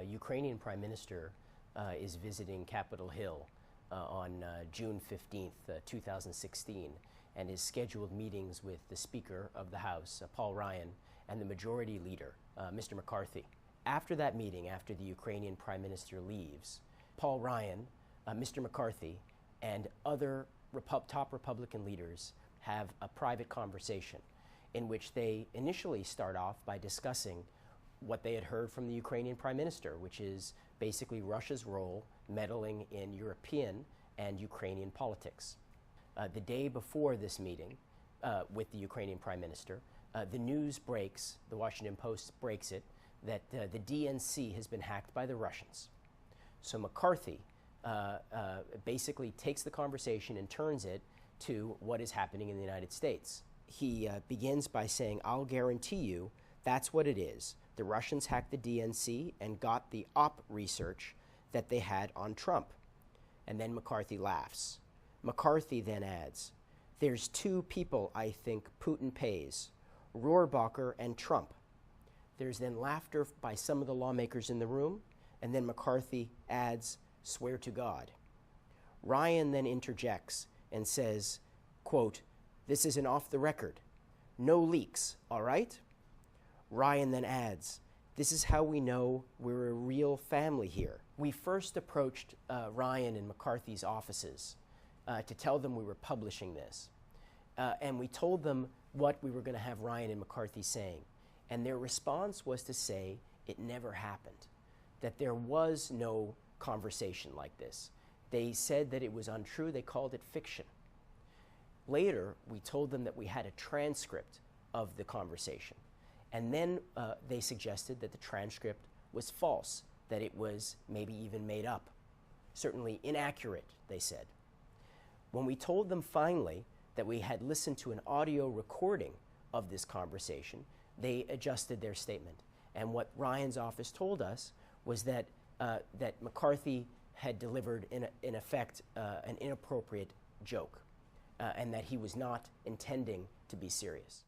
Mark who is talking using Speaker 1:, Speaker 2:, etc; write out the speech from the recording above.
Speaker 1: Ukrainian Prime Minister is visiting Capitol Hill on June 15th, 2016, and has scheduled meetings with the Speaker of the House, Paul Ryan, and the Majority Leader, Mr. McCarthy. After that meeting, after the Ukrainian Prime Minister leaves, Paul Ryan, Mr. McCarthy, and other top Republican leaders have a private conversation in which they initially start off by discussing what they had heard from the Ukrainian Prime Minister, which is basically Russia's role meddling in European and Ukrainian politics. The day before this meeting with the Ukrainian Prime Minister, the news breaks, the Washington Post breaks it, that the DNC has been hacked by the Russians. So McCarthy basically takes the conversation and turns it to what is happening in the United States. He begins by saying, "I'll guarantee you that's what it is. The Russians hacked the DNC and got the op research that they had on Trump." And then McCarthy laughs. McCarthy then adds, "There's two people I think Putin pays, Rohrabacher and Trump." There's then laughter by some of the lawmakers in the room, and then McCarthy adds, "Swear to God." Ryan then interjects and says, quote, "This isn't off the record. No leaks, all right?" Ryan then adds, "This is how we know we're a real family here." We first approached Ryan and McCarthy's offices to tell them we were publishing this. And we told them what we were going to have Ryan and McCarthy saying. And their response was to say it never happened, that there was no conversation like this. They said that it was untrue. They called it fiction. Later, we told them that we had a transcript of the conversation. And then they suggested that the transcript was false, that it was maybe even made up, certainly inaccurate, they said. When we told them finally that we had listened to an audio recording of this conversation, they adjusted their statement. And what Ryan's office told us was that, that McCarthy had delivered, in effect, an inappropriate joke, and that he was not intending to be serious.